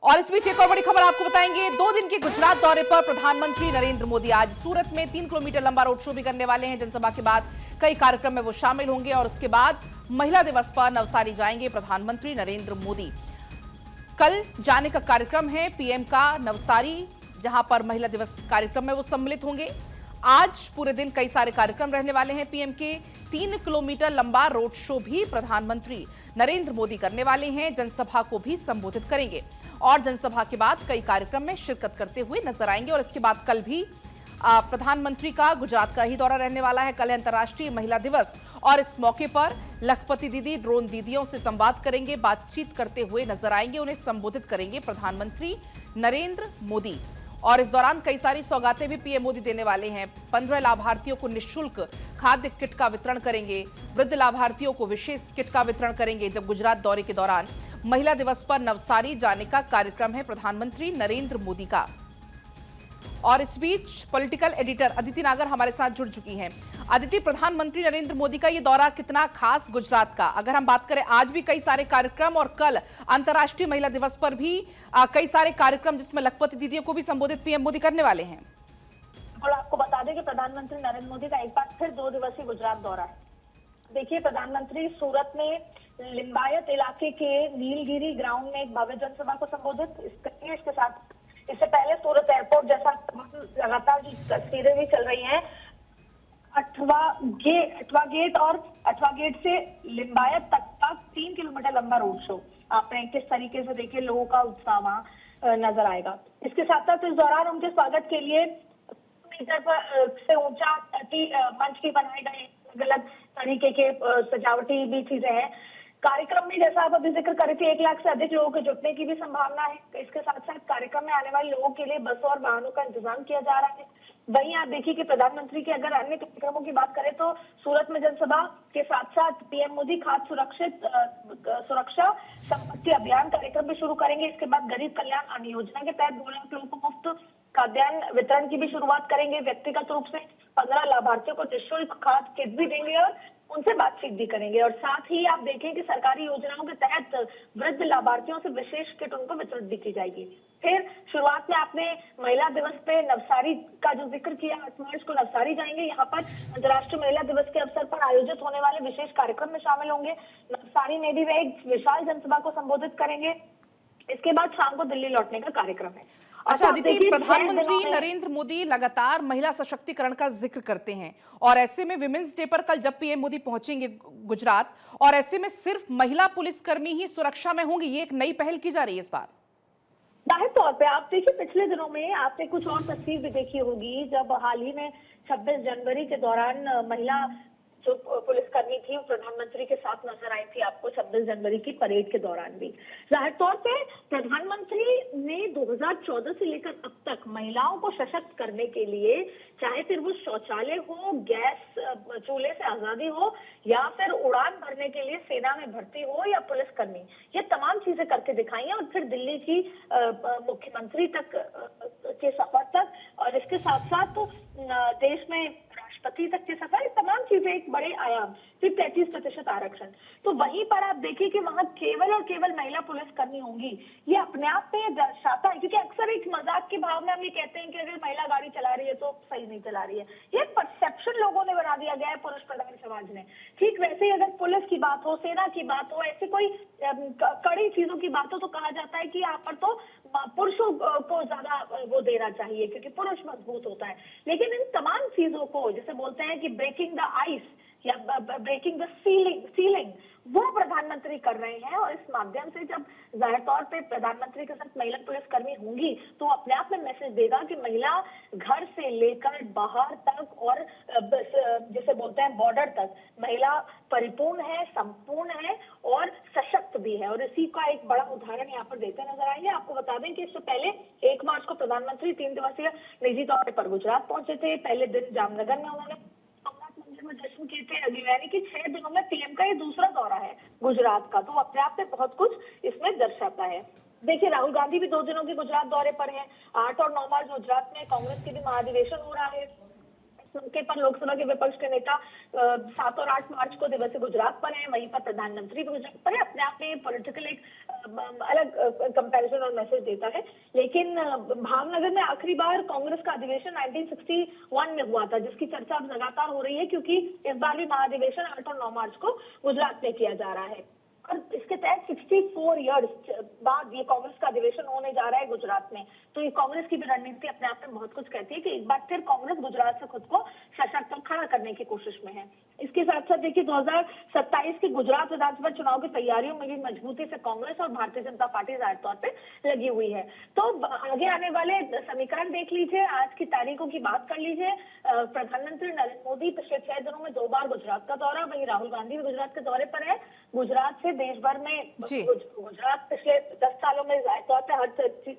और इस बीच एक और बड़ी खबर आपको बताएंगे। 2 दिन के गुजरात दौरे पर प्रधानमंत्री नरेंद्र मोदी आज सूरत में 3 किलोमीटर लंबा रोड शो भी करने वाले हैं। जनसभा के बाद कई कार्यक्रम में वो शामिल होंगे और उसके बाद महिला दिवस पर नवसारी जाएंगे प्रधानमंत्री नरेंद्र मोदी। कल जाने का कार्यक्रम है पीएम का नवसारी, जहां पर महिला दिवस कार्यक्रम में वो सम्मिलित होंगे। आज पूरे दिन कई सारे कार्यक्रम रहने वाले हैं पीएम के। 3 किलोमीटर लंबा रोड शो भी प्रधानमंत्री नरेंद्र मोदी करने वाले हैं। जनसभा को भी संबोधित करेंगे और जनसभा के बाद कई कार्यक्रम में शिरकत करते हुए नजर आएंगे। और इसके बाद कल भी प्रधानमंत्री का गुजरात का ही दौरा रहने वाला है। कल है अंतर्राष्ट्रीय महिला दिवस और इस मौके पर लखपति दीदी ड्रोन दीदियों से संवाद करेंगे, बातचीत करते हुए नजर आएंगे, उन्हें संबोधित करेंगे प्रधानमंत्री नरेंद्र मोदी। और इस दौरान कई सारी सौगातें भी पीएम मोदी देने वाले हैं। 15 लाभार्थियों को निःशुल्क खाद्य किट का वितरण करेंगे, वृद्ध लाभार्थियों को विशेष किट का वितरण करेंगे। जब गुजरात दौरे के दौरान महिला दिवस पर नवसारी जाने का कार्यक्रम है प्रधानमंत्री नरेंद्र मोदी का। और इस बीच पॉलिटिकल एडिटर अदिति नागर हमारे साथ जुड़ चुकी हैं। अदिति, प्रधानमंत्री नरेंद्र मोदी का ये दौरा कितना खास गुजरात का? अगर हम बात करें, आज भी कई सारे कार्यक्रम और कल अंतर्राष्ट्रीय महिला दिवस पर भी कई सारे कार्यक्रम जिसमें लखपति दीदियों को भी संबोधित पीएम मोदी करने वाले हैं। और आपको बता दें कि प्रधानमंत्री नरेंद्र मोदी का एक बार फिर 2 दिवसीय गुजरात दौरा है। देखिए, प्रधानमंत्री सूरत में लिंबायत इलाके के नीलगिरी ग्राउंड में एक भव्य जनसभा को संबोधित करेंगे। इसके साथ इससे पहले सूरत एयरपोर्ट जैसा लगातार जो तस्वीरें भी चल रही हैं, अठवा गेट से लिंबायत तक का 3 किलोमीटर लंबा रोड शो आपने किस तरीके से देखिए, लोगों का उत्साह वहां नजर आएगा। इसके साथ साथ इस दौरान उनके स्वागत के लिए मीटर पर से ऊंचा मंच भी बनाए गए, अलग अलग तरीके के सजावटी भी चीजें हैं। कार्यक्रम में जैसा आप अभी जिक्र कर रहे थे, 1 लाख से अधिक लोगों के जुटने की भी संभावना है। इसके साथ साथ कार्यक्रम में आने वाले लोगों के लिए बसों और वाहनों का इंतजाम किया जा रहा है। वहीं आप देखिए कि प्रधानमंत्री की अगर अन्य कार्यक्रमों की बात करें तो सूरत में जनसभा के साथ साथ पीएम मोदी खाद्य सुरक्षा संपत्ति अभियान कार्यक्रम भी शुरू करेंगे। इसके बाद गरीब कल्याण अन्न योजना के तहत 2 लाख लोगों को मुफ्त खाद्यान्न वितरण की भी शुरुआत करेंगे। व्यक्तिगत रूप से 15 लाभार्थियों को निःशुल्क खाद्य किट भी देंगे और उनसे बातचीत भी करेंगे। और साथ ही आप देखें कि सरकारी योजनाओं के तहत वृद्ध लाभार्थियों से विशेष किट उनको वितरित भी की जाएगी। फिर शुरुआत में आपने महिला दिवस पे नवसारी का जो जिक्र किया, 8 मार्च को नवसारी जाएंगे। यहाँ पर अंतर्राष्ट्रीय महिला दिवस के अवसर पर आयोजित होने वाले विशेष कार्यक्रम में शामिल होंगे। नवसारी में भी वे एक विशाल जनसभा को संबोधित करेंगे। इसके बाद शाम को दिल्ली लौटने का कार्यक्रम है। अच्छा अदिति, प्रधानमंत्री नरेंद्र मोदी लगातार महिला सशक्तिकरण का जिक्र करते हैं और ऐसे में विमेंस डे पर कल जब पीएम मोदी पहुंचेंगे गुजरात, और ऐसे में सिर्फ महिला पुलिसकर्मी ही सुरक्षा में होंगी, ये एक नई पहल की जा रही है इस बार। जाहिर तौर पे आप देखिए, पिछले दिनों में आपने कुछ और तस्वीर भी देखी होगी, जब हाल ही में 26 जनवरी के दौरान महिला जो पुलिसकर्मी थी वो प्रधानमंत्री के साथ नजर आई थी आपको 26 जनवरी की परेड के दौरान भी। जाहिर तौर पे प्रधानमंत्री ने 2014 से लेकर अब तक महिलाओं को सशक्त करने के लिए, चाहे फिर वो शौचालय हो, गैस चूल्हे से आजादी हो, या फिर उड़ान भरने के लिए सेना में भर्ती हो या पुलिसकर्मी, ये तमाम चीजें करके दिखाई हैं। और फिर दिल्ली की मुख्यमंत्री तक के सफर तक, और इसके साथ साथ देश में राष्ट्रपति तक के सफर, तमाम चीजें एक बड़े आयाम। फिर 33% आरक्षण, तो वहीं पर आप देखिए कि वहां केवल और केवल महिला पुलिसकर्मी होंगी। ये अपने आप में दर्शाता है, क्योंकि अक्सर एक मजाक के भाव में हम ये कहते हैं कि अगर महिला गाड़ी चला रही है तो सही नहीं चला रही है। ये परसेप्शन लोगों ने बना दिया गया है पुरुष प्रधान समाज ने। ठीक वैसे ही अगर पुलिस की बात हो, सेना की बात हो, ऐसी कोई कड़ी चीजों की बात हो तो कहा जाता है कि यहाँ पर तो पुरुषों को ज्यादा वो देना चाहिए क्योंकि पुरुष मजबूत होता है। लेकिन इन तमाम चीजों को, जैसे बोलते हैं कि ब्रेकिंग द आइस या ब्रेकिंग द सीलिंग, वो प्रधानमंत्री कर रहे हैं। और इस माध्यम से जब जाहिर तौर पे प्रधानमंत्री के साथ महिला पुलिसकर्मी होंगी तो अपने आप में मैसेज देगा कि महिला घर से लेकर बाहर तक और जैसे बोलते हैं बॉर्डर तक महिला परिपूर्ण है, संपूर्ण है और सशक्त भी है। और इसी का एक बड़ा उदाहरण यहाँ पर देते नजर आएंगे। आपको बता दें कि इससे पहले 1 मार्च को प्रधानमंत्री 3 दिवसीय निजी दौरे पर गुजरात पहुंचे थे। पहले दिन जामनगर में उन्होंने में जश्न किए थे। यानी कि 6 दिनों में पीएम का ये दूसरा दौरा है गुजरात का, तो अपने आप में बहुत कुछ इसमें दर्शाता है। देखिए, राहुल गांधी भी 2 दिनों के गुजरात दौरे पर हैं। 8 और 9 मार्च गुजरात में कांग्रेस की भी महाधिवेशन हो रहा है। मौके पर लोकसभा के विपक्ष के नेता 7 और 8 मार्च को दिवस गुजरात पर हैं, वहीं पर प्रधानमंत्री भी गुजरात पर है। अपने आप में पॉलिटिकल एक अलग कंपैरिजन और मैसेज देता है। लेकिन भावनगर में आखिरी बार कांग्रेस का अधिवेशन 1961 में हुआ था, जिसकी चर्चा अब लगातार हो रही है, क्योंकि इस बार भी महाधिवेशन 8 और 9 मार्च को गुजरात में किया जा रहा है। और इसके तहत 64 इयर्स बाद ये कांग्रेस का अधिवेशन होने जा रहा है गुजरात में। तो ये कांग्रेस की भी रणनीति अपने आप में बहुत कुछ कहती है कि एक बार फिर कांग्रेस गुजरात से खुद को सशक्त और खड़ा करने की कोशिश में है। इसके साथ साथ देखिए 2027 के गुजरात विधानसभा चुनाव की तैयारियों में भी मजबूती से कांग्रेस और भारतीय जनता पार्टी जाहिर तौर पर लगी हुई है। तो आगे आने वाले समीकरण देख लीजिए, आज की तारीखों की बात कर लीजिए। प्रधानमंत्री नरेंद्र मोदी पिछले 6 दिनों में 2 बार गुजरात का दौरा, वहीं राहुल गांधी भी गुजरात के दौरे पर है। गुजरात से देश भर में गुजरात पिछले 10 सालों में जाहिर तौर पर हर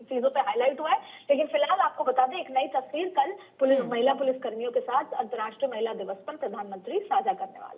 चीजों पे हाईलाइट हुआ है। लेकिन फिलहाल आपको बता दें, एक नई तस्वीर कल महिला पुलिस कर्मियों के साथ अंतर्राष्ट्रीय महिला दिवस पर प्रधानमंत्री साझा करने वाले हैं।